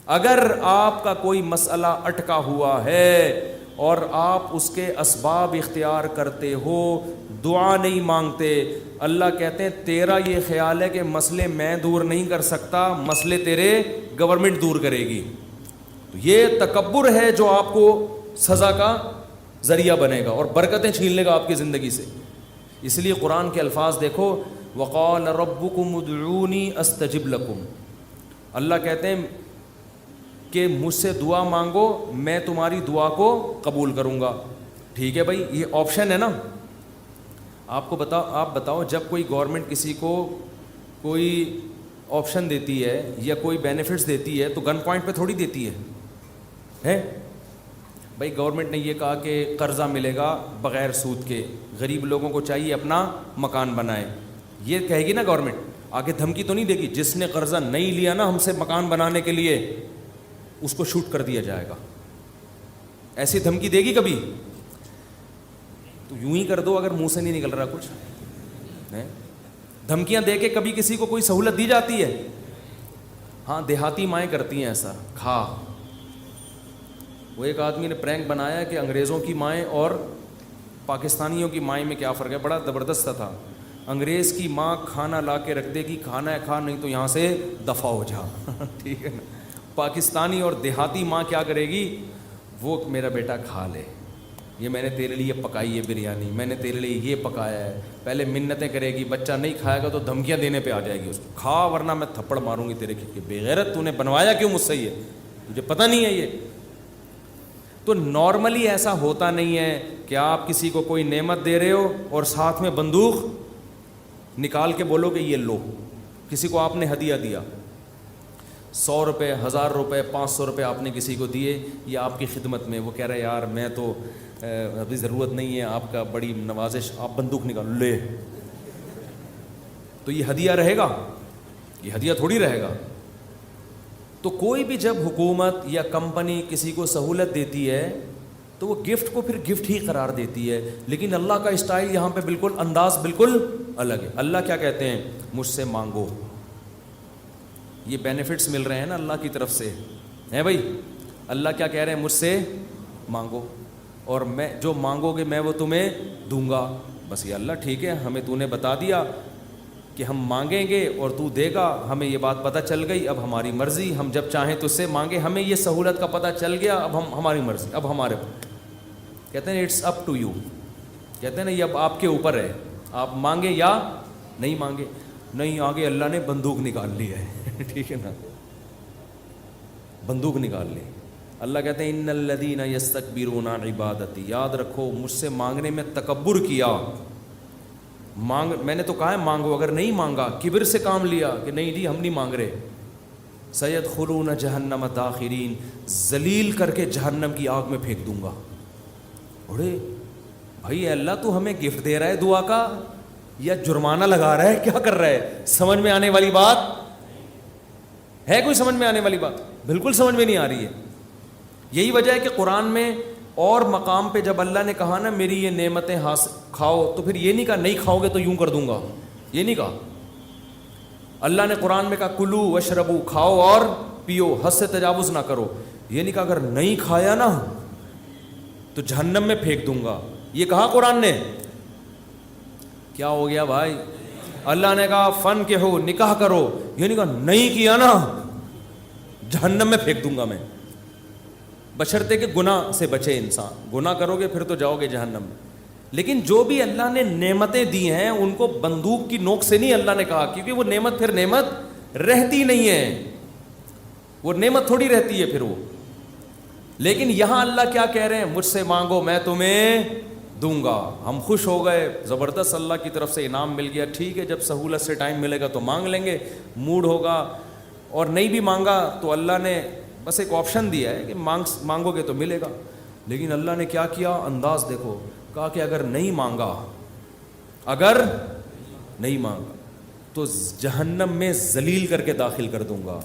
اگر آپ کا کوئی مسئلہ اٹکا ہوا ہے اور آپ اس کے اسباب اختیار کرتے ہو، دعا نہیں مانگتے، اللہ کہتے ہیں تیرا یہ خیال ہے کہ مسئلے میں دور نہیں کر سکتا، مسئلے تیرے گورنمنٹ دور کرے گی، تو یہ تکبر ہے جو آپ کو سزا کا ذریعہ بنے گا اور برکتیں چھین لے گا آپ کی زندگی سے۔ اس لیے قرآن کے الفاظ دیکھو، وقال ربکم ادعونی استجب لکم، اللہ کہتے ہیں کہ مجھ سے دعا مانگو میں تمہاری دعا کو قبول کروں گا۔ ٹھیک ہے بھائی، یہ آپشن ہے نا۔ آپ بتاؤ جب کوئی گورنمنٹ کسی کو کوئی آپشن دیتی ہے یا کوئی بینیفٹس دیتی ہے تو گن پوائنٹ پہ تھوڑی دیتی ہے بھائی گورنمنٹ نے یہ کہا کہ قرضہ ملے گا بغیر سود کے، غریب لوگوں کو چاہیے اپنا مکان بنائے، یہ کہے گی نا گورنمنٹ، آگے دھمکی تو نہیں دے گی جس نے قرضہ نہیں لیا نا ہم سے مکان بنانے کے لیے اس کو شوٹ کر دیا جائے گا، ایسی دھمکی دے گی کبھی؟ تو یوں ہی کر دو اگر منہ سے نہیں نکل رہا کچھ۔ دھمکیاں دے کے کبھی کسی کو کوئی سہولت دی جاتی ہے؟ ہاں دیہاتی مائیں کرتی ہیں ایسا، کھا۔ وہ ایک آدمی نے پرینک بنایا کہ انگریزوں کی مائیں اور پاکستانیوں کی مائیں میں کیا فرق ہے، بڑا زبردست تھا۔ انگریز کی ماں کھانا لا کے رکھ دے گی، کھانا ہے کھا نہیں تو یہاں سے دفع ہو جا ٹھیک ہے نا۔ پاکستانی اور دیہاتی ماں کیا کرے گی، وہ میرا بیٹا کھا لے، یہ میں نے تیرے لیے پکائی ہے بریانی، میں نے تیرے لیے یہ پکایا ہے، پہلے منتیں کرے گی، بچہ نہیں کھائے گا تو دھمکیاں دینے پہ آ جائے گی اس کو، کھا ورنہ میں تھپڑ ماروں گی تیرے کے بے غیرت، تو نے بنوایا کیوں مجھ سے، یہ مجھے پتہ نہیں ہے۔ یہ تو نارملی ایسا ہوتا نہیں ہے کہ آپ کسی کو کوئی نعمت دے رہے ہو اور ساتھ میں بندوق نکال کے بولو کہ یہ لو۔ کسی کو آپ نے ہدیہ دیا، 100 روپے، 1000 روپے، 500 روپے آپ نے کسی کو دیے، یہ آپ کی خدمت میں، وہ کہہ رہے یار میں تو ابھی ضرورت نہیں ہے آپ کا، بڑی نوازش، آپ بندوق نکالو لے، تو یہ ہدیہ رہے گا؟ یہ ہدیہ تھوڑی رہے گا۔ تو کوئی بھی جب حکومت یا کمپنی کسی کو سہولت دیتی ہے تو وہ گفٹ کو پھر گفٹ ہی قرار دیتی ہے، لیکن اللہ کا اسٹائل یہاں پہ بالکل انداز بالکل الگ ہے۔ اللہ کیا کہتے ہیں، مجھ سے مانگو، یہ بینیفٹس مل رہے ہیں نا اللہ کی طرف سے، ہے بھائی، اللہ کیا کہہ رہے ہیں، مجھ سے مانگو اور میں جو مانگو گے میں وہ تمہیں دوں گا۔ بس یہ اللہ ٹھیک ہے، ہمیں تو نے بتا دیا کہ ہم مانگیں گے اور تو دے گا، ہمیں یہ بات پتہ چل گئی، اب ہماری مرضی، ہم جب چاہیں تو اس سے مانگے، ہمیں یہ سہولت کا پتہ چل گیا، اب ہماری مرضی، اب ہمارے کہتے ہیں اٹس اپ ٹو یو، کہتے ہیں نا یہ اب آپ کے اوپر ہے، آپ مانگے یا نہیں مانگے۔ نہیں آگے اللہ نے بندوق نکال لی ہے ٹھیک ہے نا، بندوق نکال لی۔ اللہ کہتے ہیں ان الذین یستکبرون عن عبادتی، یاد رکھو مجھ سے مانگنے میں تکبر کیا، میں نے تو کہا ہے مانگو، اگر نہیں مانگا کبر سے کام لیا کہ نہیں جی ہم نہیں مانگ رہے، سیدخلون جہنم داخرین، ذلیل کر کے جہنم کی آگ میں پھینک دوں گا۔ بڑے بھائی اللہ تو ہمیں گفٹ دے رہا ہے دعا کا یا جرمانہ لگا رہا ہے، کیا کر رہا ہے؟ سمجھ میں آنے والی بات ہے؟ کوئی سمجھ میں آنے والی بات؟ بالکل سمجھ میں نہیں آ رہی ہے۔ یہی وجہ ہے کہ قرآن میں اور مقام پہ جب اللہ نے کہا نا میری یہ نعمتیں کھاؤ، تو پھر یہ نہیں کہا نہیں کھاؤ گے تو یوں کر دوں گا، یہ نہیں کہا۔ اللہ نے قرآن میں کہا کلو وشربو، کھاؤ اور پیو، حد سے تجاوز نہ کرو، یہ نہیں کہا اگر نہیں کھایا نا تو جہنم میں پھینک دوں گا، یہ کہا قرآن نے؟ کیا ہو گیا بھائی؟ اللہ نے کہا فن کے ہو، نکاح کرو، یہ نہیں کہا نہیں کیا نا جہنم میں پھینک دوں گا میں، بشرطے کہ گناہ سے بچے انسان، گناہ کرو گے پھر تو جاؤ گے جہنم میں۔ لیکن جو بھی اللہ نے نعمتیں دی ہیں ان کو بندوق کی نوک سے نہیں اللہ نے کہا، کیونکہ وہ نعمت پھر نعمت رہتی نہیں ہے، وہ نعمت تھوڑی رہتی ہے پھر وہ۔ لیکن یہاں اللہ کیا کہہ رہے ہیں، مجھ سے مانگو میں تمہیں دوں گا۔ ہم خوش ہو گئے، زبردست اللہ کی طرف سے انعام مل گیا، ٹھیک ہے جب سہولت سے ٹائم ملے گا تو مانگ لیں گے، موڈ ہوگا، اور نہیں بھی مانگا تو اللہ نے بس ایک آپشن دیا ہے کہ مانگو گے تو ملے گا۔ لیکن اللہ نے کیا کیا، انداز دیکھو، کہا کہ اگر نہیں مانگا تو جہنم میں ذلیل کر کے داخل کر دوں گا۔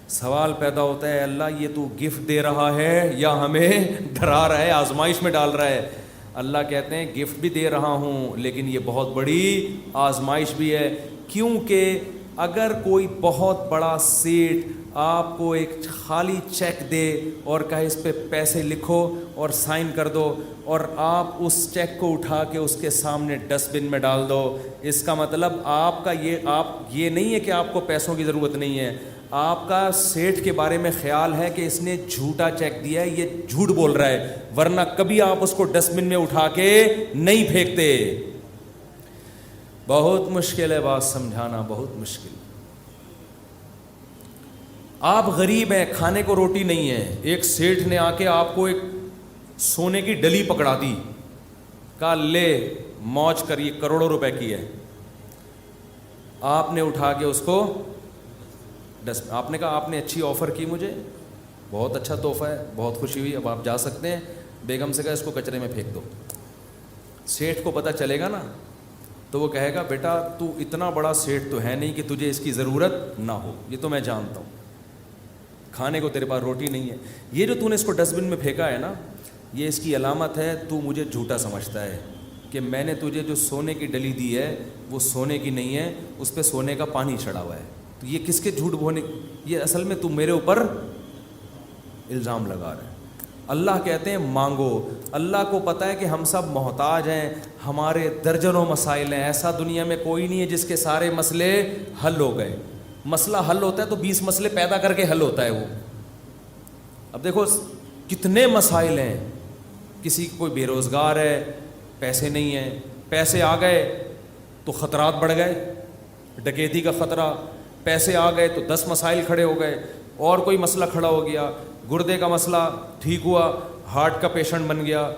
سوال پیدا ہوتا ہے اللہ یہ تو گفٹ دے رہا ہے یا ہمیں ڈرا رہا ہے، آزمائش میں ڈال رہا ہے؟ اللہ کہتے ہیں گفٹ بھی دے رہا ہوں لیکن یہ بہت بڑی آزمائش بھی ہے، کیونکہ اگر کوئی بہت بڑا سیٹ آپ کو ایک خالی چیک دے اور کہے اس پہ پیسے لکھو اور سائن کر دو، اور آپ اس چیک کو اٹھا کے اس کے سامنے ڈسٹ بن میں ڈال دو، اس کا مطلب آپ کا یہ نہیں ہے کہ آپ کو پیسوں کی ضرورت نہیں ہے، آپ کا سیٹھ کے بارے میں خیال ہے کہ اس نے جھوٹا چیک دیا ہے، یہ جھوٹ بول رہا ہے، ورنہ کبھی آپ اس کو ڈسٹ بن میں اٹھا کے نہیں پھینکتے۔ بہت مشکل ہے بات سمجھانا، بہت مشکل۔ آپ غریب ہیں، کھانے کو روٹی نہیں ہے، ایک سیٹھ نے آ کے آپ کو ایک سونے کی ڈلی پکڑا دی، کہا لے موج کر، یہ کروڑوں روپے کی ہے، آپ نے اٹھا کے اس کو آپ نے کہا آپ نے اچھی آفر کی مجھے، بہت اچھا تحفہ ہے، بہت خوشی ہوئی، اب آپ جا سکتے ہیں۔ بیگم سے کہا اس کو کچرے میں پھینک دو۔ سیٹھ کو پتہ چلے گا نا تو وہ کہے گا بیٹا تو اتنا بڑا سیٹھ تو ہے نہیں کہ تجھے اس کی ضرورت نہ ہو، یہ تو میں جانتا ہوں، کھانے کو تیرے پاس روٹی نہیں ہے، یہ جو تو نے اس کو ڈسٹ بن میں پھینکا ہے نا، یہ اس کی علامت ہے تو مجھے جھوٹا سمجھتا ہے کہ میں نے تجھے جو سونے کی ڈلی دی ہے وہ سونے کی نہیں ہے، اس پہ سونے کا پانی چڑھا ہوا ہے، تو یہ کس کے جھوٹ بولنے، یہ اصل میں تو میرے اوپر الزام لگا رہا ہے۔ اللہ کہتے ہیں مانگو، اللہ کو پتہ ہے کہ ہم سب محتاج ہیں، ہمارے درجنوں مسائل ہیں، ایسا دنیا میں کوئی نہیں ہے جس کے سارے مسئلے حل ہو گئے، مسئلہ حل ہوتا ہے تو 20 مسئلے پیدا کر کے حل ہوتا ہے وہ۔ اب دیکھو کتنے مسائل ہیں، کسی کوئی بے روزگار ہے، پیسے نہیں ہیں، پیسے آ گئے تو خطرات بڑھ گئے، ڈکیتی کا خطرہ، پیسے آ گئے تو 10 مسائل کھڑے ہو گئے، اور کوئی مسئلہ کھڑا ہو گیا، گردے کا مسئلہ ٹھیک ہوا، ہارٹ کا پیشنٹ بن گیا،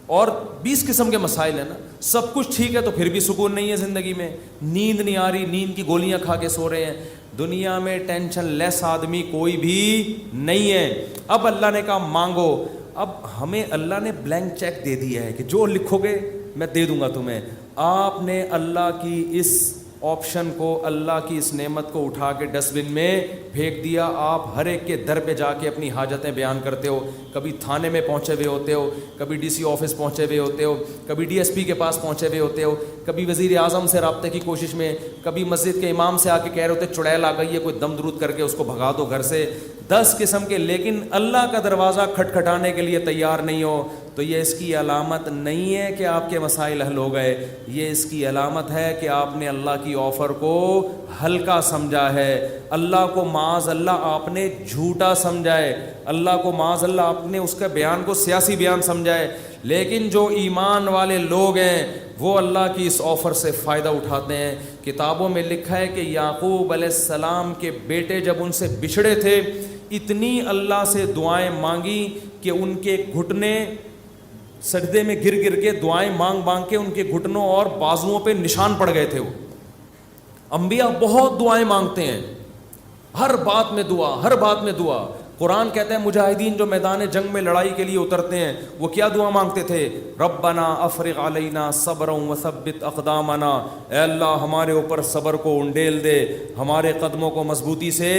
اور 20 قسم کے مسائل ہیں نا، سب کچھ ٹھیک ہے تو پھر بھی سکون نہیں ہے زندگی میں، نیند نہیں آ رہی، نیند کی گولیاں کھا کے سو رہے ہیں، دنیا میں ٹینشن لیس آدمی کوئی بھی نہیں ہے۔ اب اللہ نے کہا مانگو، اب ہمیں اللہ نے بلینک چیک دے دیا ہے کہ جو لکھو گے میں دے دوں گا تمہیں، آپ نے اللہ کی اس آپشن کو، اللہ کی اس نعمت کو اٹھا کے ڈسٹ بن میں پھینک دیا۔ آپ ہر ایک کے در پہ جا کے اپنی حاجتیں بیان کرتے ہو، کبھی تھانے میں پہنچے ہوئے ہوتے ہو، کبھی ڈی سی آفس پہنچے ہوئے ہوتے ہو، کبھی ڈی ایس پی کے پاس پہنچے ہوئے ہوتے ہو، کبھی وزیر اعظم سے رابطے کی کوشش میں، کبھی مسجد کے امام سے آ کے کہہ رہے ہوتے چڑیل آ گئی ہے، کوئی دم درود کر کے اس کو بھگا دو گھر سے، 10 قسم کے، لیکن اللہ کا دروازہ کھٹکھٹانے کے لیے تیار نہیں ہو، تو یہ اس کی علامت نہیں ہے کہ آپ کے مسائل حل ہو گئے، یہ اس کی علامت ہے کہ آپ نے اللہ کی آفر کو ہلکا سمجھا ہے، اللہ کو معاذ اللہ آپ نے جھوٹا سمجھا ہے، اللہ کو معاذ اللہ آپ نے اس کا بیان کو سیاسی بیان سمجھا ہے۔ لیکن جو ایمان والے لوگ ہیں وہ اللہ کی اس آفر سے فائدہ اٹھاتے ہیں۔ کتابوں میں لکھا ہے کہ یعقوب علیہ السلام کے بیٹے جب ان سے بچھڑے تھے، اتنی اللہ سے دعائیں مانگی کہ ان کے گھٹنے سجدے میں گر گر کے دعائیں مانگ مانگ کے ان کے گھٹنوں اور بازوؤں پہ نشان پڑ گئے تھے۔ وہ انبیاء بہت دعائیں مانگتے ہیں، ہر بات میں دعا، ہر بات میں دعا۔ قرآن کہتا ہے مجاہدین جو میدان جنگ میں لڑائی کے لیے اترتے ہیں وہ کیا دعا مانگتے تھے؟ ربنا افرغ علینا صبرا وثبت اقدامنا، اے اللہ ہمارے اوپر صبر کو انڈیل دے، ہمارے قدموں کو مضبوطی سے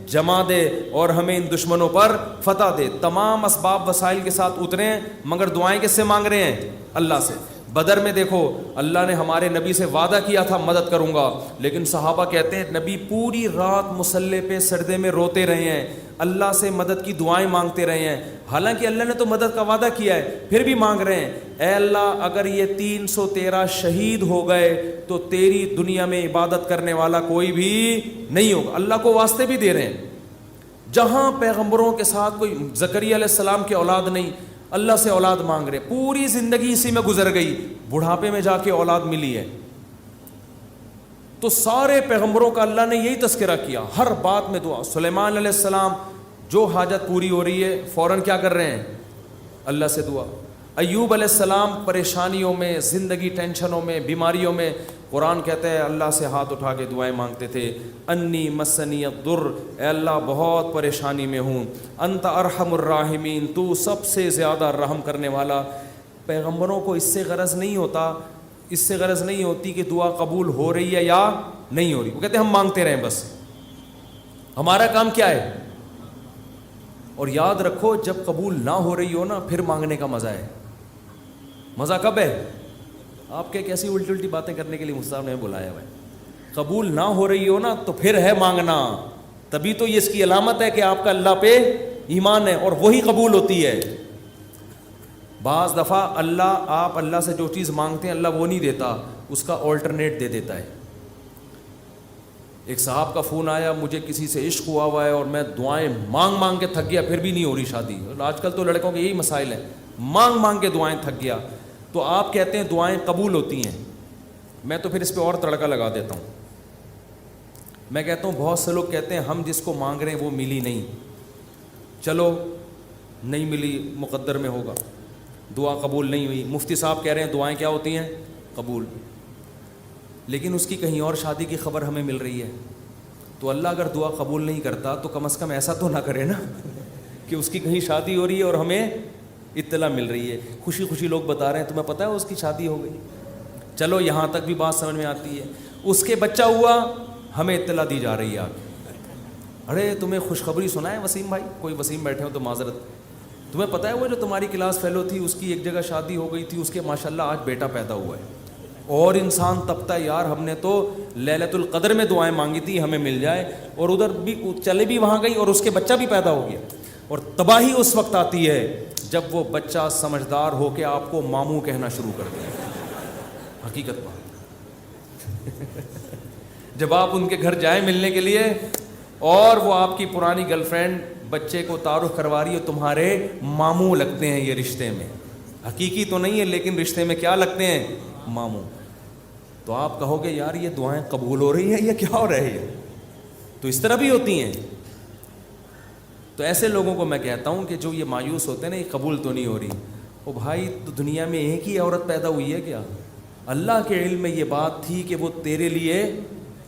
جما دے اور ہمیں ان دشمنوں پر فتح دے۔ تمام اسباب وسائل کے ساتھ اترے ہیں، مگر دعائیں کس سے مانگ رہے ہیں؟ اللہ سے۔ بدر میں دیکھو اللہ نے ہمارے نبی سے وعدہ کیا تھا مدد کروں گا، لیکن صحابہ کہتے ہیں نبی پوری رات مصلے پہ سجدے میں روتے رہے ہیں، اللہ سے مدد کی دعائیں مانگتے رہے ہیں، حالانکہ اللہ نے تو مدد کا وعدہ کیا ہے، پھر بھی مانگ رہے ہیں اے اللہ اگر یہ 313 شہید ہو گئے تو تیری دنیا میں عبادت کرنے والا کوئی بھی نہیں ہوگا۔ اللہ کو واسطے بھی دے رہے ہیں، جہاں پیغمبروں کے ساتھ کوئی زکریا علیہ السلام کی اولاد نہیں، اللہ سے اولاد مانگ رہے، پوری زندگی اسی میں گزر گئی، بڑھاپے میں جا کے اولاد ملی ہے۔ تو سارے پیغمبروں کا اللہ نے یہی تذکرہ کیا، ہر بات میں دعا۔ سلیمان علیہ السلام جو حاجت پوری ہو رہی ہے فوراً کیا کر رہے ہیں؟ اللہ سے دعا۔ ایوب علیہ السلام پریشانیوں میں، زندگی ٹینشنوں میں، بیماریوں میں، قرآن کہتا ہے اللہ سے ہاتھ اٹھا کے دعائیں مانگتے تھے، انی مسنی الضر، اے اللہ بہت پریشانی میں ہوں، انت ارحم الراحمین، تو سب سے زیادہ رحم کرنے والا۔ پیغمبروں کو اس سے غرض نہیں ہوتا، اس سے غرض نہیں ہوتی کہ دعا قبول ہو رہی ہے یا نہیں ہو رہی، وہ کہتے ہیں ہم مانگتے رہیں بس، ہمارا کام کیا ہے۔ اور یاد رکھو جب قبول نہ ہو رہی ہو نا پھر مانگنے کا مزہ ہے۔ مزہ کب ہے؟ آپ کے کیسی الٹی الٹی باتیں کرنے کے لیے مصطفیٰ نے بلایا ہوا ہے۔ قبول نہ ہو رہی ہو نا تو پھر ہے مانگنا، تبھی تو یہ اس کی علامت ہے کہ آپ کا اللہ پہ ایمان ہے اور وہی قبول ہوتی ہے. بعض دفعہ آپ اللہ سے جو چیز مانگتے ہیں اللہ وہ نہیں دیتا, اس کا آلٹرنیٹ دے دیتا ہے. ایک صاحب کا فون آیا, مجھے کسی سے عشق ہوا ہے اور میں دعائیں مانگ مانگ کے تھک گیا, پھر بھی نہیں ہو رہی شادی. آج کل تو لڑکوں کے یہی مسائل ہیں, مانگ مانگ کے دعائیں تھک گیا. تو آپ کہتے ہیں دعائیں قبول ہوتی ہیں, میں تو پھر اس پہ اور تڑکا لگا دیتا ہوں. میں کہتا ہوں بہت سے لوگ کہتے ہیں ہم جس کو مانگ رہے ہیں وہ ملی نہیں, چلو نہیں ملی مقدر میں ہوگا, دعا قبول نہیں ہوئی. مفتی صاحب کہہ رہے ہیں دعائیں کیا ہوتی ہیں؟ قبول. لیکن اس کی کہیں اور شادی کی خبر ہمیں مل رہی ہے. تو اللہ اگر دعا قبول نہیں کرتا تو کم از کم ایسا تو نہ کرے نا کہ اس کی کہیں شادی ہو رہی ہے اور ہمیں اطلاع مل رہی ہے. خوشی خوشی لوگ بتا رہے ہیں تمہیں پتہ ہے اس کی شادی ہو گئی. چلو یہاں تک بھی بات سمجھ میں آتی ہے. اس کے بچہ ہوا, ہمیں اطلاع دی جا رہی ہے. ارے تمہیں خوشخبری سنا ہے وسیم بھائی, کوئی وسیم بیٹھے ہو تو معذرت, تمہیں پتہ ہے وہ جو تمہاری کلاس فیلو تھی اس کی ایک جگہ شادی ہو گئی تھی, اس کے ماشاءاللہ آج بیٹا پیدا ہوا ہے. اور انسان تپتا ہے یار ہم نے تو لیلۃ القدر میں دعائیں مانگی تھی ہمیں مل جائے, اور ادھر بھی چلے بھی وہاں گئی اور اس کے بچہ بھی پیدا ہو گیا. اور تباہی اس وقت آتی ہے جب وہ بچہ سمجھدار ہو کے آپ کو ماموں کہنا شروع کر دے. حقیقت بات جب آپ ان کے گھر جائیں ملنے کے لیے اور وہ آپ کی پرانی گرل فرینڈ بچے کو تعارف کروا رہی ہے, تمہارے ماموں لگتے ہیں یہ رشتے میں, حقیقی تو نہیں ہے لیکن رشتے میں کیا لگتے ہیں؟ ماموں. تو آپ کہو گے یار یہ دعائیں قبول ہو رہی ہیں یا کیا ہو رہی ہے؟ تو اس طرح بھی ہوتی ہیں. تو ایسے لوگوں کو میں کہتا ہوں کہ جو یہ مایوس ہوتے ہیں نا, یہ قبول تو نہیں ہو رہی. او بھائی تو دنیا میں ایک ہی عورت پیدا ہوئی ہے کیا؟ اللہ کے علم میں یہ بات تھی کہ وہ تیرے لیے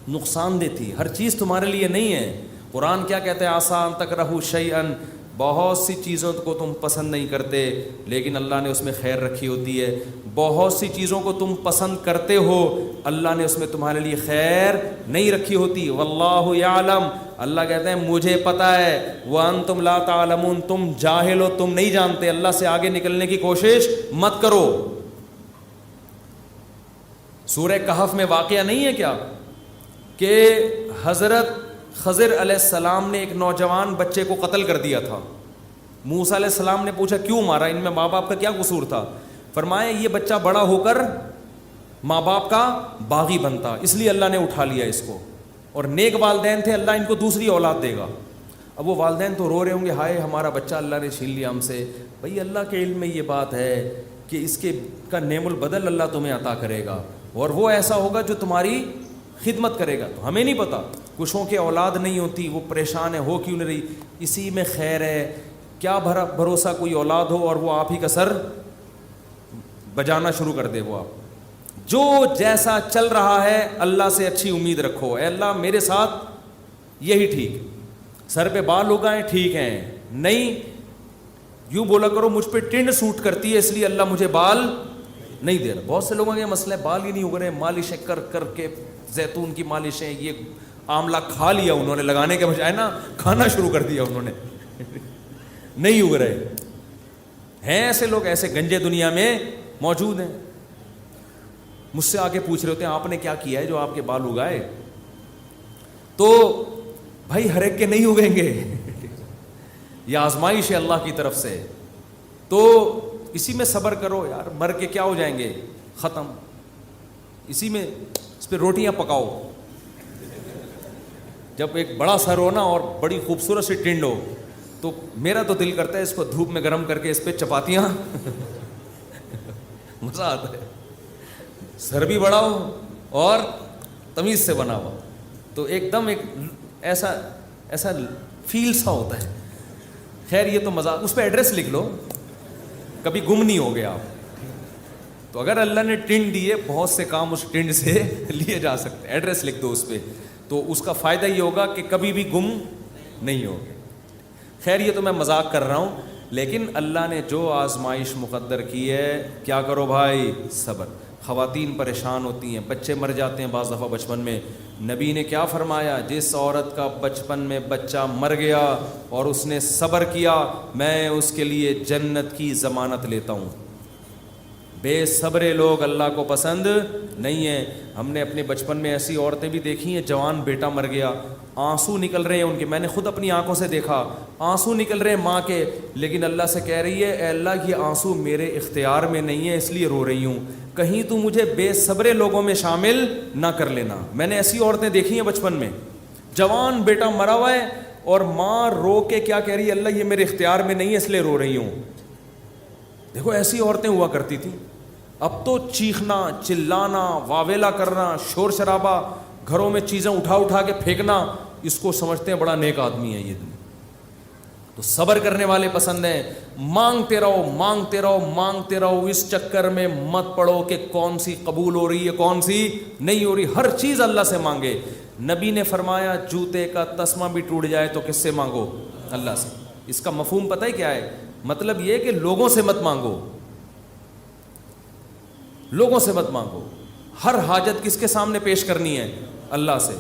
نقصان دہ تھی, ہر چیز تمہارے لیے نہیں ہے. قرآن کیا کہتے ہیں؟ آسان تکرہوا شیئا, بہت سی چیزوں کو تم پسند نہیں کرتے لیکن اللہ نے اس میں خیر رکھی ہوتی ہے. بہت سی چیزوں کو تم پسند کرتے ہو, اللہ نے اس میں تمہارے لیے خیر نہیں رکھی ہوتی. واللہ یعلم, اللہ کہتے ہیں مجھے پتہ ہے. وانتم لا تعلمون, تم جاہل ہو, تم نہیں جانتے. اللہ سے آگے نکلنے کی کوشش مت کرو. سورہ کہف میں واقعہ نہیں ہے کیا کہ حضرت خضر علیہ السلام نے ایک نوجوان بچے کو قتل کر دیا تھا. موسیٰ علیہ السلام نے پوچھا کیوں مارا, ان میں ماں باپ کا کیا قصور تھا؟ فرمایا یہ بچہ بڑا ہو کر ماں باپ کا باغی بنتا, اس لیے اللہ نے اٹھا لیا اس کو. اور نیک والدین تھے, اللہ ان کو دوسری اولاد دے گا. اب وہ والدین تو رو رہے ہوں گے ہائے ہمارا بچہ اللہ نے چھین لیا ہم سے. بھئی اللہ کے علم میں یہ بات ہے کہ اس کے کا نعم البدل اللہ تمہیں عطا کرے گا, اور وہ ایسا ہوگا جو تمہاری خدمت کرے گا. تو ہمیں نہیں پتا, کچھوں کے اولاد نہیں ہوتی, وہ پریشان ہے, ہو کیوں نہیں رہی, اسی میں خیر ہے. کیا بھروسہ کوئی اولاد ہو اور وہ آپ ہی کا سر بجانا شروع کر دے. وہ آپ جو جیسا چل رہا ہے اللہ سے اچھی امید رکھو, اے اللہ میرے ساتھ یہی ٹھیک, سر پہ بال اگائیں ٹھیک ہیں, نہیں یوں بولا کرو مجھ پہ ٹنڈ سوٹ کرتی ہے اس لیے اللہ مجھے بال نہیں دے رہا. بہت سے لوگوں کا یہ مسئلہ ہے بال ہی نہیں اگ رہے, مالشیں کر کر کے, زیتون کی مالشیں, یہ آملہ کھا لیا انہوں نے, لگانے کے بجائے نا کھانا شروع کر دیا انہوں نے, نہیں اگ رہے ہیں. ایسے لوگ ایسے گنجے دنیا میں موجود ہیں. مجھ سے آگے پوچھ رہے ہوتے ہیں آپ نے کیا کیا ہے جو آپ کے بال اگائے؟ تو بھائی ہر ایک کے نہیں اگیں گے, یہ آزمائش ہے اللہ کی طرف سے. تو اسی میں صبر کرو یار, مر کے کیا ہو جائیں گے, ختم. اسی میں اس پہ روٹیاں پکاؤ. جب ایک بڑا سر ہو نا اور بڑی خوبصورت سی ٹنڈ ہو تو میرا تو دل کرتا ہے اس کو دھوپ میں گرم کر کے اس پہ چپاتیاں مزہ آتا ہے. سر بھی بڑا ہو اور تمیز سے بنا ہوا تو ایک دم ایک ایسا فیل سا ہوتا ہے. خیر یہ تو مزہ, اس پہ ایڈریس لکھ لو, کبھی گم نہیں ہو گیا آپ. تو اگر اللہ نے ٹنڈ دیے, بہت سے کام اس ٹنڈ سے لیے جا سکتے, ایڈریس لکھ دو اس پہ, تو اس کا فائدہ یہ ہوگا کہ کبھی بھی گم نہیں ہوگے. خیر یہ تو میں مذاق کر رہا ہوں, لیکن اللہ نے جو آزمائش مقدر کی ہے کیا کرو بھائی, صبر. خواتین پریشان ہوتی ہیں, بچے مر جاتے ہیں بعض دفعہ بچپن میں. نبی نے کیا فرمایا, جس عورت کا بچپن میں بچہ مر گیا اور اس نے صبر کیا, میں اس کے لیے جنت کی ضمانت لیتا ہوں. بے صبرے لوگ اللہ کو پسند نہیں ہیں. ہم نے اپنے بچپن میں ایسی عورتیں بھی دیکھی ہیں, جوان بیٹا مر گیا, آنسو نکل رہے ہیں ان کے, میں نے خود اپنی آنکھوں سے دیکھا, آنسو نکل رہے ہیں ماں کے, لیکن اللہ سے کہہ رہی ہے اے اللہ یہ آنسو میرے اختیار میں نہیں ہے اس لیے رو رہی ہوں, کہیں تو مجھے بے صبرے لوگوں میں شامل نہ کر لینا. میں نے ایسی عورتیں دیکھی ہیں بچپن میں, جوان بیٹا مرا ہوا ہے اور ماں رو کے کیا کہہ رہی ہے, اللہ یہ میرے اختیار میں نہیں ہے اس لیے رو رہی ہوں. دیکھو ایسی عورتیں ہوا کرتی تھیں. اب تو چیخنا, چلانا, واویلا کرنا, شور شرابہ, گھروں میں چیزیں اٹھا کے پھینکنا, اس کو سمجھتے ہیں بڑا نیک آدمی ہے یہ. تو صبر کرنے والے پسند ہیں. مانگتے رہو مانگتے رہو مانگتے رہو, اس چکر میں مت پڑو کہ کون سی قبول ہو رہی ہے کون سی نہیں ہو رہی. ہر چیز اللہ سے مانگے. نبی نے فرمایا جوتے کا تسمہ بھی ٹوٹ جائے تو کس سے مانگو, اللہ سے. اس کا مفہوم پتہ ہے کیا ہے, مطلب یہ کہ لوگوں سے مت مانگو, لوگوں سے مت مانگو. ہر حاجت کس کے سامنے پیش کرنی ہے, اللہ سے.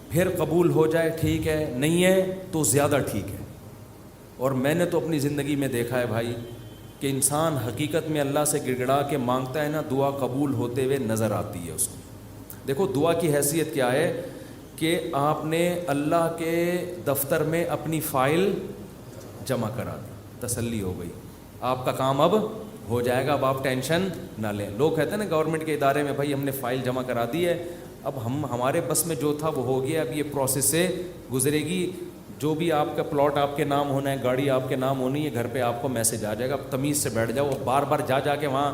پھر قبول ہو جائے ٹھیک ہے, نہیں ہے تو زیادہ ٹھیک ہے. اور میں نے تو اپنی زندگی میں دیکھا ہے بھائی کہ انسان حقیقت میں اللہ سے گڑ گڑا کے مانگتا ہے نا, دعا قبول ہوتے ہوئے نظر آتی ہے اس کو. دیکھو دعا کی حیثیت کیا ہے کہ آپ نے اللہ کے دفتر میں اپنی فائل جمع کرا دی, تسلی ہو گئی, آپ کا کام اب ہو جائے گا, اب آپ ٹینشن نہ لیں. لوگ کہتے ہیں نا گورنمنٹ کے ادارے میں بھائی ہم نے فائل جمع کرا دی ہے, اب ہمارے بس میں جو تھا وہ ہو گیا, اب یہ پروسیس سے گزرے گی, جو بھی آپ کا پلاٹ آپ کے نام ہونا ہے, گاڑی آپ کے نام ہونی ہے, گھر پہ آپ کو میسج آ جائے گا. اب تمیز سے بیٹھ جاؤ, بار بار جا کے وہاں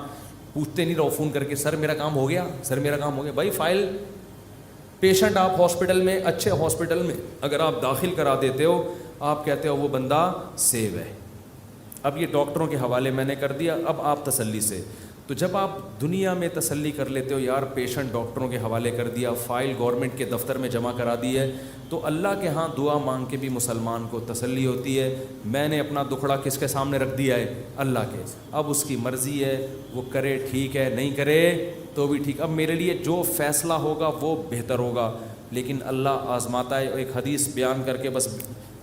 پوچھتے نہیں رہو فون کر کے سر میرا کام ہو گیا, سر میرا کام ہو گیا. بھائی فائل, پیشنٹ آپ ہاسپٹل میں, اچھے ہاسپٹل میں اگر آپ داخل کرا دیتے ہو, آپ کہتے ہو وہ بندہ سیو ہے, اب یہ ڈاکٹروں کے حوالے میں نے کر دیا, اب آپ تسلی سے. تو جب آپ دنیا میں تسلی کر لیتے ہو یار پیشنٹ ڈاکٹروں کے حوالے کر دیا, فائل گورنمنٹ کے دفتر میں جمع کرا دی ہے, تو اللہ کے ہاں دعا مانگ کے بھی مسلمان کو تسلی ہوتی ہے. میں نے اپنا دکھڑا کس کے سامنے رکھ دیا ہے, اللہ کے. اب اس کی مرضی ہے, وہ کرے ٹھیک ہے, نہیں کرے تو بھی ٹھیک. اب میرے لیے جو فیصلہ ہوگا وہ بہتر ہوگا, لیکن اللہ آزماتا ہے. ایک حدیث بیان کر کے بس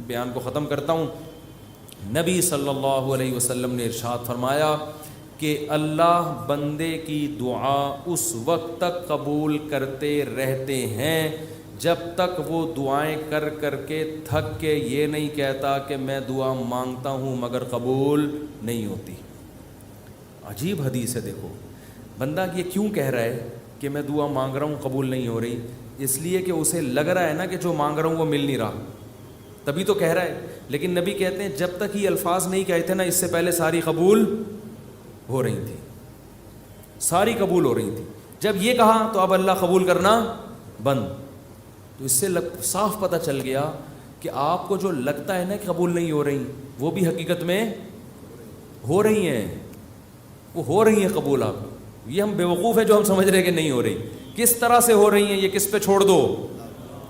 بیان کو ختم کرتا ہوں. نبی صلی اللہ علیہ وسلم نے ارشاد فرمایا کہ اللہ بندے کی دعا اس وقت تک قبول کرتے رہتے ہیں جب تک وہ دعائیں کر کر کے تھک کے یہ نہیں کہتا کہ میں دعا مانگتا ہوں مگر قبول نہیں ہوتی. عجیب حدیث ہے. دیکھو بندہ یہ کیوں کہہ رہا ہے کہ میں دعا مانگ رہا ہوں قبول نہیں ہو رہی, اس لیے کہ اسے لگ رہا ہے نا کہ جو مانگ رہا ہوں وہ مل نہیں رہا, تبھی تو کہہ رہا ہے. لیکن نبی کہتے ہیں جب تک یہ الفاظ نہیں کہتے نا, اس سے پہلے ساری قبول ہو رہی تھی, ساری قبول ہو رہی تھی. جب یہ کہا تو اب اللہ قبول کرنا بند. تو اس سے صاف پتہ چل گیا کہ آپ کو جو لگتا ہے نا کہ قبول نہیں ہو رہی, وہ بھی حقیقت میں ہو رہی ہیں, وہ ہو رہی ہیں قبول. آپ یہ ہم بیوقوف ہیں جو ہم سمجھ رہے ہیں کہ نہیں ہو رہی. کس طرح سے ہو رہی ہیں یہ کس پہ چھوڑ دو,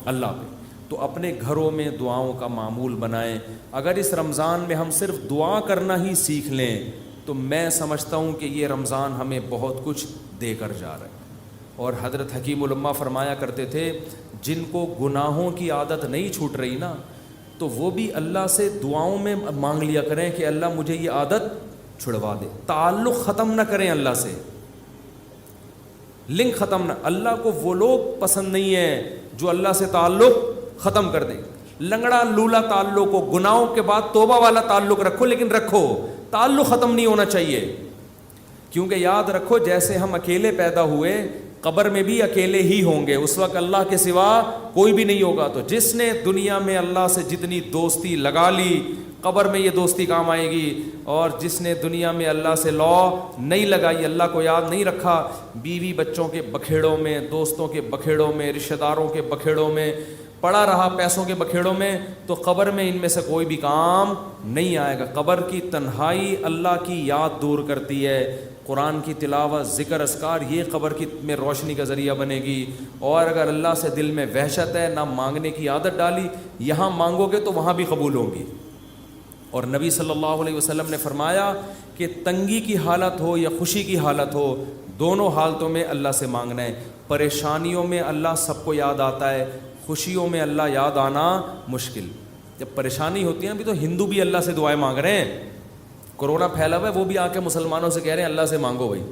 اللہ پہ. تو اپنے گھروں میں دعاؤں کا معمول بنائیں. اگر اس رمضان میں ہم صرف دعا کرنا ہی سیکھ لیں تو میں سمجھتا ہوں کہ یہ رمضان ہمیں بہت کچھ دے کر جا رہا ہے. اور حضرت حکیم الامہ فرمایا کرتے تھے جن کو گناہوں کی عادت نہیں چھوٹ رہی نا, تو وہ بھی اللہ سے دعاؤں میں مانگ لیا کریں کہ اللہ مجھے یہ عادت چھڑوا دے. تعلق ختم نہ کریں اللہ سے, لنک ختم نہ. اللہ کو وہ لوگ پسند نہیں ہیں جو اللہ سے تعلق ختم کر دیں. لنگڑا لولا تعلق ہو, گناہوں کے بعد توبہ والا تعلق رکھو, لیکن رکھو, تعلق ختم نہیں ہونا چاہیے. کیونکہ یاد رکھو جیسے ہم اکیلے پیدا ہوئے قبر میں بھی اکیلے ہی ہوں گے, اس وقت اللہ کے سوا کوئی بھی نہیں ہوگا. تو جس نے دنیا میں اللہ سے جتنی دوستی لگا لی قبر میں یہ دوستی کام آئے گی, اور جس نے دنیا میں اللہ سے لا نہیں لگائی, اللہ کو یاد نہیں رکھا, بیوی بچوں کے بکھیڑوں میں, دوستوں کے بکھیڑوں میں, رشتہ داروں کے بکھیڑوں میں پڑا رہا, پیسوں کے بکھیڑوں میں, تو قبر میں ان میں سے کوئی بھی کام نہیں آئے گا. قبر کی تنہائی اللہ کی یاد دور کرتی ہے. قرآن کی تلاوت, ذکر, اذکار, یہ قبر کی میں روشنی کا ذریعہ بنے گی. اور اگر اللہ سے دل میں وحشت ہے, نہ مانگنے کی عادت ڈالی, یہاں مانگو گے تو وہاں بھی قبول ہوں گی. اور نبی صلی اللہ علیہ وسلم نے فرمایا کہ تنگی کی حالت ہو یا خوشی کی حالت ہو, دونوں حالتوں میں اللہ سے مانگنا ہے. پریشانیوں میں اللہ سب کو یاد آتا ہے, خوشیوں میں اللہ یاد آنا مشکل. جب پریشانی ہوتی ہے نا, بھی تو ہندو بھی اللہ سے دعائیں مانگ رہے ہیں. کرونا پھیلا ہوا ہے, وہ بھی آ کے مسلمانوں سے کہہ رہے ہیں اللہ سے مانگو بھائی.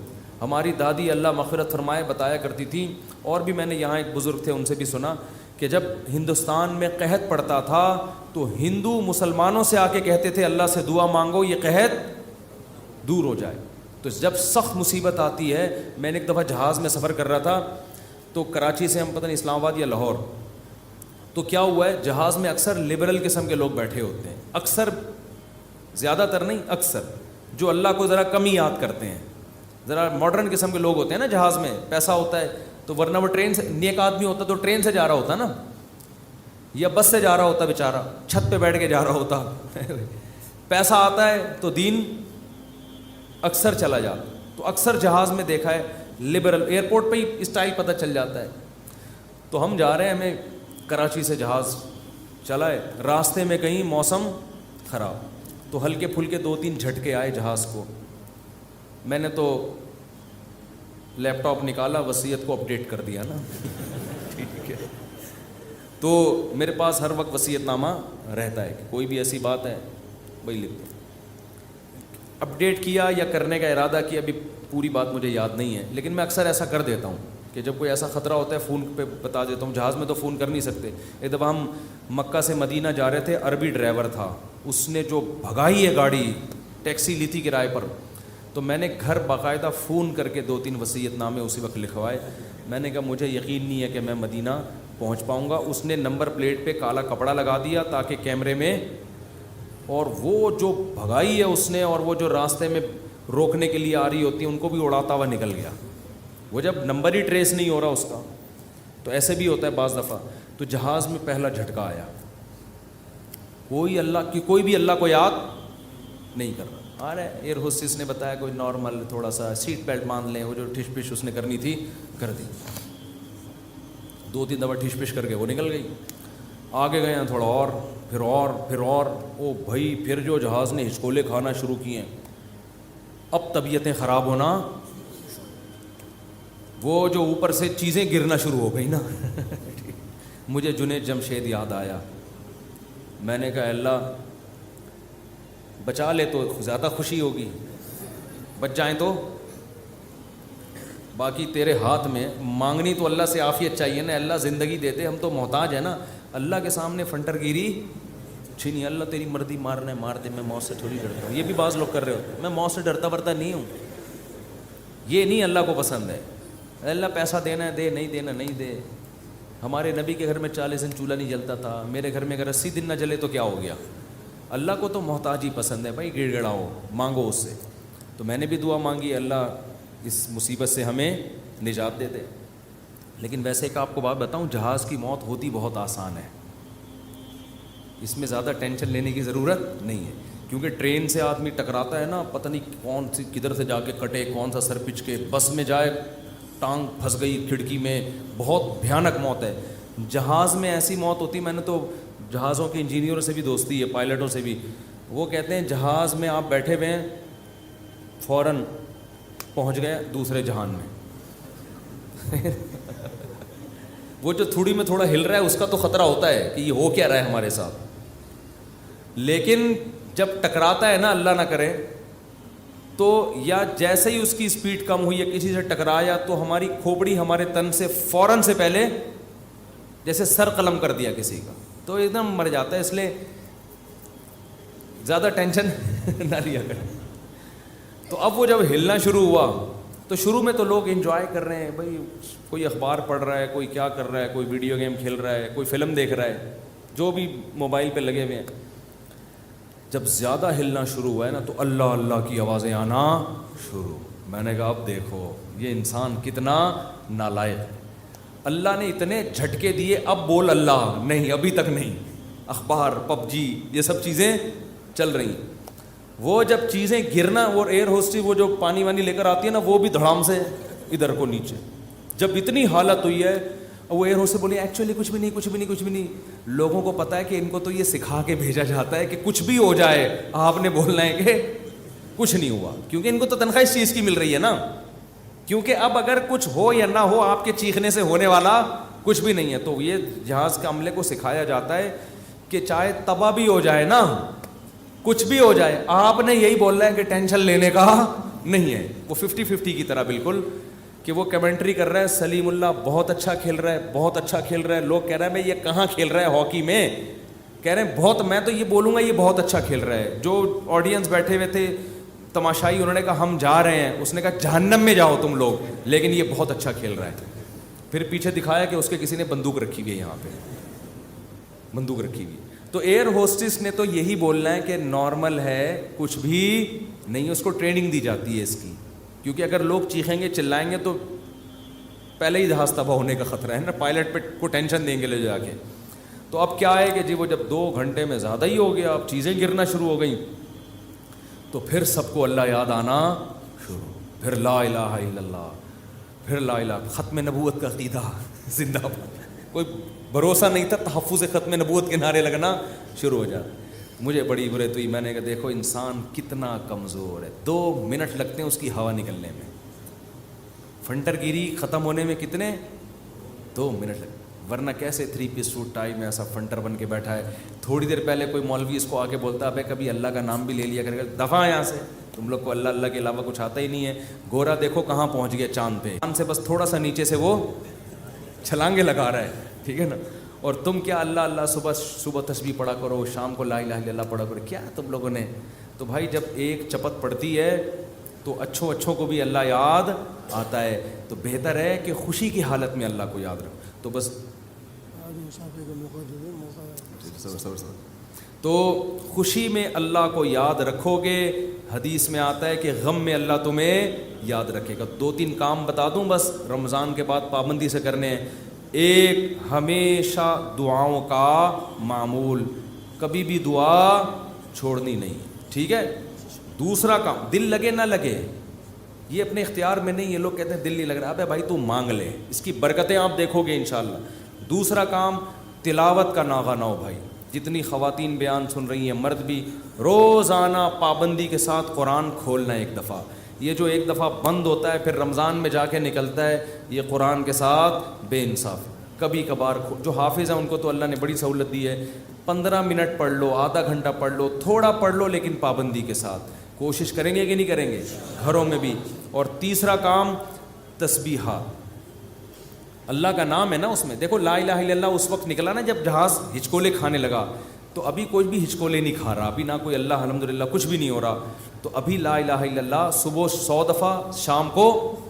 ہماری دادی اللہ مغفرت فرمائے بتایا کرتی تھی, اور بھی میں نے یہاں ایک بزرگ تھے ان سے بھی سنا کہ جب ہندوستان میں قحط پڑتا تھا تو ہندو مسلمانوں سے آ کے کہتے تھے اللہ سے دعا مانگو یہ قحط دور ہو جائے. تو جب سخت مصیبت آتی ہے, میں نے ایک دفعہ جہاز میں سفر کر رہا تھا تو کراچی سے ہم پتہ نہیں اسلام آباد یا لاہور, تو کیا ہوا ہے جہاز میں اکثر لبرل قسم کے لوگ بیٹھے ہوتے ہیں, اکثر, زیادہ تر نہیں, اکثر جو اللہ کو ذرا کم ہی یاد کرتے ہیں, ذرا ماڈرن قسم کے لوگ ہوتے ہیں نا جہاز میں, پیسہ ہوتا ہے تو ورنہ وہ ٹرین سے, نیک آدمی ہوتا تو ٹرین سے جا رہا ہوتا نا, یا بس سے جا رہا ہوتا بیچارہ, چھت پہ بیٹھ کے جا رہا ہوتا. پیسہ آتا ہے تو دین اکثر چلا جاتا. تو اکثر جہاز میں دیکھا ہے لبرل, ایئرپورٹ پہ ہی اسٹائل پتہ چل جاتا ہے. تو ہم جا رہے ہیں, ہمیں کراچی سے جہاز چلا ہے, راستے میں کہیں موسم خراب, تو ہلکے پھلکے 2-3 جھٹکے آئے جہاز کو. میں نے تو لیپ ٹاپ نکالا, وصیت کو اپڈیٹ کر دیا نا. ٹھیک ہے, تو میرے پاس ہر وقت وصیت نامہ رہتا ہے کہ کوئی بھی ایسی بات ہے وہی لکھ دیں. اپڈیٹ کیا یا کرنے کا ارادہ کیا, ابھی پوری بات مجھے یاد نہیں ہے, لیکن میں اکثر ایسا کر دیتا ہوں کہ جب کوئی ایسا خطرہ ہوتا ہے فون پہ بتا دیتا ہوں. جہاز میں تو فون کر نہیں سکتے. ایک دفعہ ہم مکہ سے مدینہ جا رہے تھے, عربی ڈرائیور تھا, اس نے جو بھگائی ہے گاڑی, ٹیکسی لی تھی کرائے پر, تو میں نے گھر باقاعدہ فون کر کے 2-3 وصیت نامے اسی وقت لکھوائے. میں نے کہا مجھے یقین نہیں ہے کہ میں مدینہ پہنچ پاؤں گا. اس نے نمبر پلیٹ پہ کالا کپڑا لگا دیا تاکہ کیمرے میں, اور وہ جو بھگائی ہے اس نے, اور وہ جو راستے میں روکنے کے لیے آ رہی ہوتی ہیں ان کو بھی اڑاتا ہوا نکل گیا. وہ جب نمبر ہی ٹریس نہیں ہو رہا اس کا, تو ایسے بھی ہوتا ہے بعض دفعہ. تو جہاز میں پہلا جھٹکا آیا, کوئی بھی اللہ کو یاد نہیں کر رہا. ارے ایئر ہوسٹس نے بتایا کوئی نارمل تھوڑا سا سیٹ بیلٹ باندھ لیں, وہ جو ٹھش پش اس نے کرنی تھی کر دی. 2-3 دفعہ ٹھش پش کر کے وہ نکل گئی. آگے گئے ہیں تھوڑا اور, پھر اور, پھر اور, او بھائی پھر جو جہاز نے ہچکولے کھانا شروع کیے ہیں, اب طبیعتیں خراب ہونا, وہ جو اوپر سے چیزیں گرنا شروع ہو گئی نا. مجھے جنید جمشید یاد آیا. میں نے کہا اللہ بچا لے تو زیادہ خوشی ہوگی, بچ جائیں تو باقی تیرے ہاتھ میں. مانگنی تو اللہ سے عافیت چاہیے نا, اللہ زندگی دے دے, ہم تو محتاج ہیں نا. اللہ کے سامنے فنٹر گیری چھینی, اللہ تیری مرضی, مارنا ہے مار دے, میں موت سے تھوڑی ڈرتا ہوں. یہ بھی بعض لوگ کر رہے ہوتے ہیں, میں موت سے ڈرتا ورتا نہیں ہوں. یہ نہیں اللہ کو پسند ہے. اللہ پیسہ دینا ہے دے, نہیں دینا نہیں دے. ہمارے نبی کے گھر میں 40 دن چولہا نہیں جلتا تھا, میرے گھر میں اگر 80 دن نہ جلے تو کیا ہو گیا. اللہ کو تو محتاج ہی پسند ہے بھائی, گڑ گڑاؤ, مانگو اس سے. تو میں نے بھی دعا مانگی, اللہ اس مصیبت سے ہمیں نجات دے دے. لیکن ویسے ایک آپ کو بات بتاؤں, جہاز کی موت ہوتی بہت آسان ہے, اس میں زیادہ ٹینشن لینے کی ضرورت نہیں ہے. کیونکہ ٹرین سے آدمی ٹکراتا ہے نا, پتہ نہیں کون سی کدھر سے جا کے کٹے, کون سا سر پچ کے, بس میں جائے ٹانگ پھنس گئی کھڑکی میں, بہت بھیانک موت ہے. جہاز میں ایسی موت ہوتی, میں نے تو جہازوں کے انجینئروں سے بھی دوستی ہے, پائلٹوں سے بھی, وہ کہتے ہیں جہاز میں آپ بیٹھے ہوئے ہیں, فوراً پہنچ گئے دوسرے جہان میں. وہ جو تھوڑی میں تھوڑا ہل رہا ہے اس کا تو خطرہ ہوتا ہے کہ یہ ہو کیا رہا ہے ہمارے ساتھ, لیکن جب ٹکراتا ہے نا, اللہ نہ کرے, تو یا جیسے ہی اس کی اسپیڈ کم ہوئی یا کسی سے ٹکرایا تو ہماری کھوپڑی ہمارے تن سے فوراً سے پہلے جیسے سر قلم کر دیا کسی کا, تو ایک دم مر جاتا ہے. اس لیے زیادہ ٹینشن نہ لیا کریں. تو اب وہ جب ہلنا شروع ہوا تو شروع میں تو لوگ انجوائے کر رہے ہیں بھائی, کوئی اخبار پڑھ رہا ہے, کوئی کیا کر رہا ہے, کوئی ویڈیو گیم کھیل رہا ہے, کوئی فلم دیکھ رہا ہے, جو بھی موبائل پہ لگے ہوئے ہیں. جب زیادہ ہلنا شروع ہوا ہے نا تو اللہ اللہ کی آوازیں آنا شروع. میں نے کہا اب دیکھو یہ انسان کتنا نالائق. اللہ نے اتنے جھٹکے دیے, اب بول اللہ نہیں, ابھی تک نہیں. اخبار, پب جی, یہ سب چیزیں چل رہی ہیں. وہ جب چیزیں گرنا, وہ ایئر ہوسٹس وہ جو پانی وانی لے کر آتی ہے نا, وہ بھی دھڑام سے ادھر کو نیچے. جب اتنی حالت ہوئی ہے, وہ ایئر ہوسٹس بولی ایکچولی کچھ بھی نہیں, کچھ بھی نہیں, کچھ بھی نہیں. لوگوں کو پتہ ہے کہ ان کو تو یہ سکھا کے بھیجا جاتا ہے کہ کچھ بھی ہو جائے آپ نے بولنا ہے کہ کچھ نہیں ہوا, کیونکہ ان کو تو تنخواہ اس چیز کی مل رہی ہے نا. کیونکہ اب اگر کچھ ہو یا نہ ہو, آپ کے چیخنے سے ہونے والا کچھ بھی نہیں ہے. تو یہ جہاز کے عملے کو سکھایا جاتا ہے کہ چاہے تباہ بھی ہو جائے نا, کچھ بھی ہو جائے, آپ نے یہی بولنا ہے کہ ٹینشن لینے کا نہیں ہے. وہ 50-50 کی طرح بالکل کہ وہ کمنٹری کر رہا ہے سلیم اللہ بہت اچھا کھیل رہا ہے, بہت اچھا کھیل رہا ہے. لوگ کہہ رہے ہیں میں یہ کہاں کھیل رہا ہے ہاکی میں, کہہ رہے ہیں بہت, میں تو یہ بولوں گا یہ بہت اچھا کھیل رہا ہے. جو آڈینس بیٹھے ہوئے تھے تماشائی, انہوں نے کہا ہم جا رہے ہیں, اس نے کہا جہنم میں جاؤ تم لوگ, لیکن یہ بہت اچھا کھیل رہا ہے. پھر پیچھے دکھایا کہ اس کے کسی نے بندوق رکھی ہوئی ہے, یہاں پہ بندوق رکھی ہوئی. تو ایئر ہوسٹس نے تو یہی بولنا ہے کہ نارمل ہے, کچھ بھی نہیں, اس کو ٹریننگ دی جاتی ہے اس کی, کیونکہ اگر لوگ چیخیں گے چلائیں گے تو پہلے ہی جہاز تباہ ہونے کا خطرہ ہے نا, پائلٹ پہ کو ٹینشن دیں گے لے جا کے. تو اب کیا ہے کہ جی وہ جب 2 گھنٹے میں زیادہ ہی ہو گیا, اب چیزیں گرنا شروع ہو گئیں, تو پھر سب کو اللہ یاد آنا شروع, پھر لا الہ الا اللہ, پھر لا الہ, ختم نبوت کا عقیدہ زندہ باد. کوئی بھروسہ نہیں تھا, تحفظ ختم نبوت کے نعرے لگنا شروع ہو جاتے. مجھے بڑی برے تو میں نے کہا دیکھو انسان کتنا کمزور ہے, 2 منٹ لگتے ہیں اس کی ہوا نکلنے میں, فنٹر گیری ختم ہونے میں کتنے 2 منٹ لگتے, ورنہ کیسے 3 پیس سوٹ ٹائی میں ایسا فنٹر بن کے بیٹھا ہے. تھوڑی دیر پہلے کوئی مولوی اس کو آ کے بولتا ہے کبھی اللہ کا نام بھی لے لیا کرے گا, دفعہ یہاں سے, تم لوگ کو اللہ اللہ کے علاوہ کچھ آتا ہی نہیں ہے. گورا دیکھو کہاں پہنچ گیا چاند پہ, چاند سے بس تھوڑا سا نیچے سے وہ چھلانگے لگا رہا ہے, ٹھیک ہے نا. اور تم کیا اللہ اللہ صبح تسبیح پڑھا کرو, شام کو لا الہ الا اللہ پڑھا کرو, کیا تم لوگوں نے. تو بھائی جب ایک چپت پڑتی ہے تو اچھوں کو بھی اللہ یاد آتا ہے, تو بہتر ہے کہ خوشی کی حالت میں اللہ کو یاد رکھو. تو بس تو خوشی میں اللہ کو یاد رکھو گے. حدیث میں آتا ہے کہ غم میں اللہ تمہیں یاد رکھے گا. 2-3 کام بتا دوں بس, رمضان کے بعد پابندی سے کرنے ہیں. ایک, ہمیشہ دعاؤں کا معمول, کبھی بھی دعا چھوڑنی نہیں, ٹھیک ہے. دوسرا کام, دل لگے نہ لگے یہ اپنے اختیار میں نہیں ہے. لوگ کہتے ہیں دل نہیں لگ رہا, ابے بھائی تو مانگ لے, اس کی برکتیں آپ دیکھو گے انشاءاللہ. دوسرا کام, تلاوت کا ناغہ نہ ہو بھائی. جتنی خواتین بیان سن رہی ہیں, مرد بھی, روزانہ پابندی کے ساتھ قرآن کھولنا ایک دفعہ. یہ جو ایک دفعہ بند ہوتا ہے پھر رمضان میں جا کے نکلتا ہے, یہ قرآن کے ساتھ بے انصاف. کبھی کبھار جو حافظ ہیں ان کو تو اللہ نے بڑی سہولت دی ہے, 15 منٹ پڑھ لو, آدھا گھنٹہ پڑھ لو, تھوڑا پڑھ لو لیکن پابندی کے ساتھ. کوشش کریں گے کہ نہیں کریں گے گھروں میں بھی. اور تیسرا کام, تسبیحات, اللہ کا نام ہے نا اس میں. دیکھو لا الہ الا اللہ اس وقت نکلا نا جب جہاز ہچکولے کھانے لگا, تو ابھی کوئی بھی ہچکولے نہیں کھا رہا, ابھی نہ کوئی اللہ الحمدللہ کچھ بھی نہیں ہو رہا. تو ابھی لا الہ الا اللہ صبح 100 دفعہ, شام کو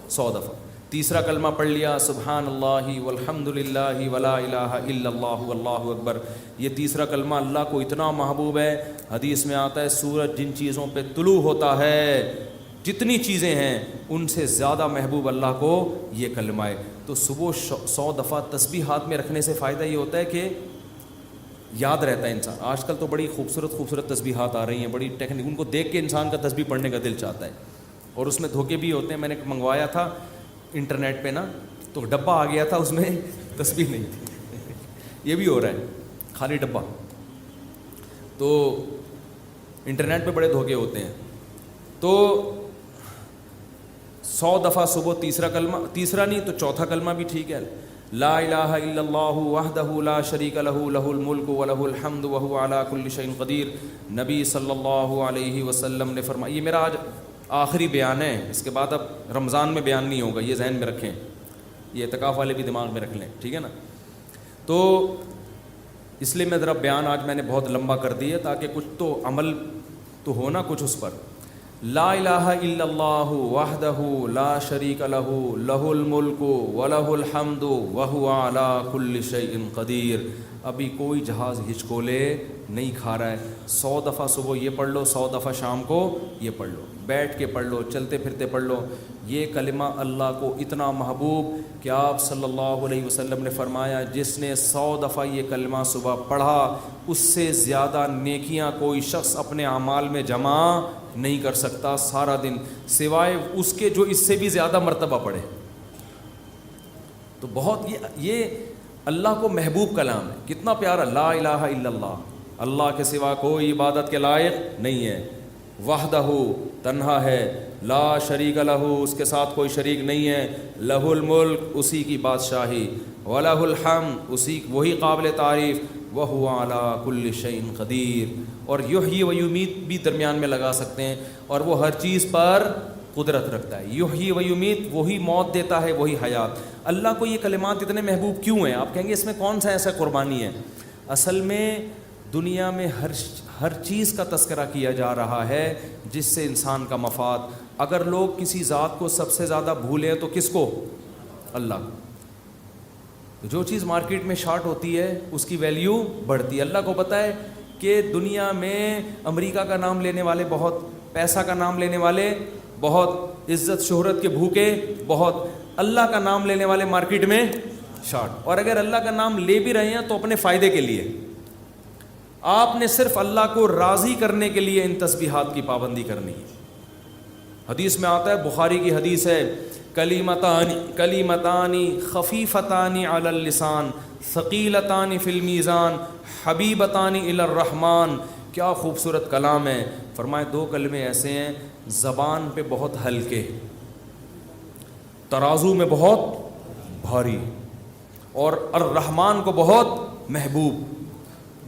100 دفعہ. تیسرا کلمہ پڑھ لیا, سبحان اللہ والحمد للہ ولا الہ الا اللہ واللہ اکبر. یہ تیسرا کلمہ اللہ کو اتنا محبوب ہے, حدیث میں آتا ہے سورج جن چیزوں پہ طلوع ہوتا ہے, جتنی چیزیں ہیں ان سے زیادہ محبوب اللہ کو یہ کلمہ ہے. تو صبح 100 دفعہ تسبیح ہاتھ میں رکھنے سے فائدہ یہ ہوتا ہے کہ یاد رہتا ہے انسان. آج کل تو بڑی خوبصورت تسبیحات آ رہی ہیں, بڑی ٹیکنیک, ان کو دیکھ کے انسان کا تسبیح پڑھنے کا دل چاہتا ہے. اور اس میں دھوکے بھی ہوتے ہیں. میں نے منگوایا تھا انٹرنیٹ پہ نا, تو ڈبہ آ گیا تھا, اس میں تسبیح نہیں تھی. یہ بھی ہو رہا ہے, خالی ڈبہ. تو انٹرنیٹ پہ بڑے دھوکے ہوتے ہیں. تو 100 دفعہ صبح تیسرا کلمہ, تیسرا نہیں تو چوتھا کلمہ بھی ٹھیک ہے, لا الہ الا اللہ وحدہ لا شریک لہ لہ الملک ولہ الحمد وہو علی کل شیء قدیر. نبی صلی اللہ علیہ وسلم نے فرمایا, یہ میرا آج آخری بیان ہے, اس کے بعد اب رمضان میں بیان نہیں ہوگا, یہ ذہن میں رکھیں, یہ اعتکاف والے بھی دماغ میں رکھ لیں, ٹھیک ہے نا. تو اس لیے میں ذرا بیان آج میں نے بہت لمبا کر دیا تاکہ کچھ تو عمل تو ہونا کچھ اس پر. لا الہ الا اللہ وحدہ لا شریک لہ لہ الملک ولہ الحمد وہو علی کل شیء قدیر. ابھی کوئی جہاز ہچکولے نہیں کھا رہا ہے. 100 دفعہ صبح یہ پڑھ لو, 100 دفعہ شام کو یہ پڑھ لو, بیٹھ کے پڑھ لو, چلتے پھرتے پڑھ لو. یہ کلمہ اللہ کو اتنا محبوب کہ آپ صلی اللہ علیہ وسلم نے فرمایا جس نے 100 دفعہ یہ کلمہ صبح پڑھا اس سے زیادہ نیکیاں کوئی شخص اپنے اعمال میں جمع نہیں کر سکتا سارا دن, سوائے اس کے جو اس سے بھی زیادہ مرتبہ پڑھے. تو بہت یہ اللہ کو محبوب کلام ہے. کتنا پیارا, لا الہ الا اللہ, اللہ کے سوا کوئی عبادت کے لائق نہیں ہے. وحدہ, تنہا ہے, لا شریک لہ, اس کے ساتھ کوئی شریک نہیں ہے, لہ الملک, اسی کی بادشاہی, ولہ الحمد, اسی وہی قابل تعریف, وہو علی کل شیء قدیر. اور یحیی و یمیت بھی درمیان میں لگا سکتے ہیں, اور وہ ہر چیز پر قدرت رکھتا ہے. یحیی و یمیت, وہی موت دیتا ہے وہی حیات. اللہ کو یہ کلمات اتنے محبوب کیوں ہیں؟ آپ کہیں گے اس میں کون سا ایسا قربانی ہے؟ اصل میں دنیا میں ہر چیز کا تذکرہ کیا جا رہا ہے جس سے انسان کا مفاد. اگر لوگ کسی ذات کو سب سے زیادہ بھولیں تو کس کو؟ اللہ کو. جو چیز مارکیٹ میں شارٹ ہوتی ہے اس کی ویلیو بڑھتی ہے. اللہ کو پتہ ہے کہ دنیا میں امریکہ کا نام لینے والے بہت, پیسہ کا نام لینے والے بہت, عزت شہرت کے بھوکے بہت, اللہ کا نام لینے والے مارکیٹ میں شارٹ. اور اگر اللہ کا نام لے بھی رہے ہیں تو اپنے فائدے کے لیے. آپ نے صرف اللہ کو راضی کرنے کے لیے ان تسبیحات کی پابندی کرنی ہے. حدیث میں آتا ہے, بخاری کی حدیث ہے, کلیمتان خفیفتان علی اللسان ثقیلتان فی المیزان حبیبتان الی الرحمن. کیا خوبصورت کلام ہے. فرمائے دو کلمے ایسے ہیں زبان پہ بہت ہلکے, ترازو میں بہت بھاری, اور الرحمن کو بہت محبوب.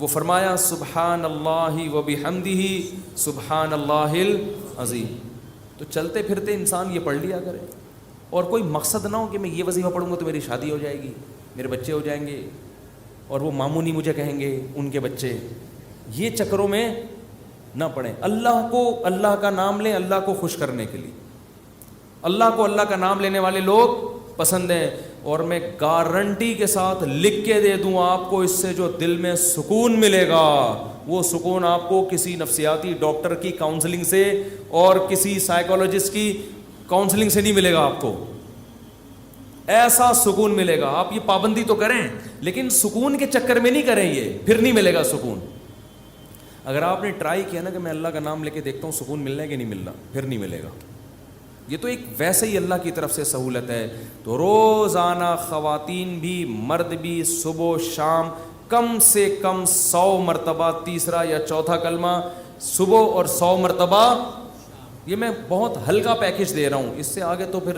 وہ فرمایا سبحان اللہ و بحمدہ سبحان اللہ العظیم. تو چلتے پھرتے انسان یہ پڑھ لیا کرے, اور کوئی مقصد نہ ہو کہ میں یہ وظیفہ پڑھوں گا تو میری شادی ہو جائے گی, میرے بچے ہو جائیں گے, اور وہ ماموں نہیں مجھے کہیں گے ان کے بچے. یہ چکروں میں نہ پڑیں. اللہ کو, اللہ کا نام لیں اللہ کو خوش کرنے کے لیے. اللہ کو اللہ کا نام لینے والے لوگ پسند ہیں. اور میں گارنٹی کے ساتھ لکھ کے دے دوں آپ کو, اس سے جو دل میں سکون ملے گا وہ سکون آپ کو کسی نفسیاتی ڈاکٹر کی کاؤنسلنگ سے اور کسی سائیکالوجسٹ کی کاؤنسلنگ سے نہیں ملے گا. آپ کو ایسا سکون ملے گا. آپ یہ پابندی تو کریں لیکن سکون کے چکر میں نہیں کریں, یہ پھر نہیں ملے گا سکون. اگر آپ نے ٹرائی کیا نا کہ میں اللہ کا نام لے کے دیکھتا ہوں سکون ملنا ہے کہ نہیں ملنا, پھر نہیں ملے گا. یہ تو ایک ویسے ہی اللہ کی طرف سے سہولت ہے. تو روزانہ خواتین بھی مرد بھی صبح و شام کم سے کم 100 مرتبہ تیسرا یا چوتھا کلمہ صبح اور 100 مرتبہ. یہ میں بہت ہلکا پیکج دے رہا ہوں, اس سے آگے تو پھر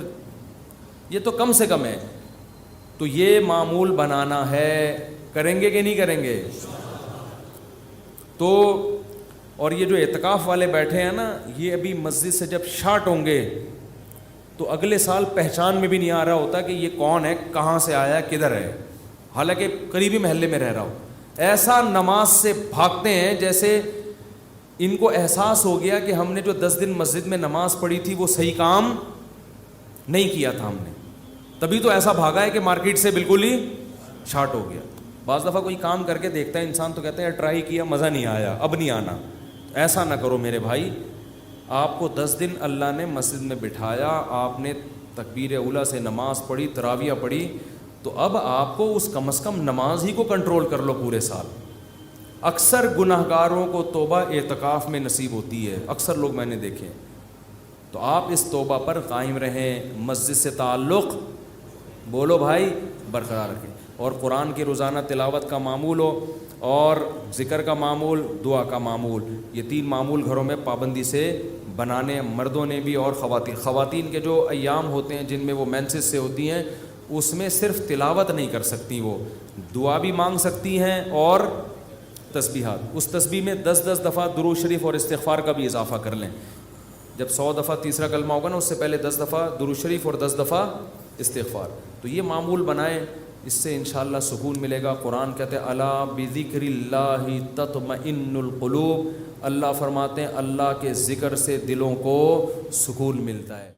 یہ تو کم سے کم ہے. تو یہ معمول بنانا ہے. کریں گے کہ نہیں کریں گے؟ تو اور یہ جو اعتکاف والے بیٹھے ہیں نا, یہ ابھی مسجد سے جب شارٹ ہوں گے تو اگلے سال پہچان میں بھی نہیں آ رہا ہوتا کہ یہ کون ہے, کہاں سے آیا, کدھر ہے, حالانکہ قریبی محلے میں رہ رہا ہو. ایسا نماز سے بھاگتے ہیں جیسے ان کو احساس ہو گیا کہ ہم نے جو 10 دن مسجد میں نماز پڑھی تھی وہ صحیح کام نہیں کیا تھا ہم نے, تبھی تو ایسا بھاگا ہے کہ مارکیٹ سے بالکل ہی شارٹ ہو گیا. بعض دفعہ کوئی کام کر کے دیکھتا ہے انسان تو کہتا ہے ٹرائی کیا مزہ نہیں آیا, اب نہیں آنا. ایسا نہ کرو میرے بھائی. آپ کو 10 دن اللہ نے مسجد میں بٹھایا, آپ نے تکبیر اولیٰ سے نماز پڑھی, تراویح پڑھی, تو اب آپ کو اس کم از کم نماز ہی کو کنٹرول کر لو پورے سال. اکثر گناہ گاروں کو توبہ اعتکاف میں نصیب ہوتی ہے, اکثر لوگ میں نے دیکھے. تو آپ اس توبہ پر قائم رہیں, مسجد سے تعلق بولو بھائی برقرار رکھیں, اور قرآن کی روزانہ تلاوت کا معمول ہو, اور ذکر کا معمول, دعا کا معمول. یہ 3 معمول گھروں میں پابندی سے بنانے, مردوں نے بھی اور خواتین کے جو ایام ہوتے ہیں جن میں وہ مینسز سے ہوتی ہیں اس میں صرف تلاوت نہیں کر سکتی, وہ دعا بھی مانگ سکتی ہیں اور تسبیحات. اس تسبیح میں 10 دفعہ درود شریف اور استغفار کا بھی اضافہ کر لیں. جب 100 دفعہ تیسرا کلمہ ہوگا نا اس سے پہلے 10 دفعہ درود شریف اور 10 دفعہ استغفار. تو یہ معمول بنائیں, اس سے انشاءاللہ سکون ملے گا. قرآن کہتے ہیں الا بذکر اللہ تطمئن القلوب. اللہ فرماتے ہیں اللہ کے ذکر سے دلوں کو سکون ملتا ہے.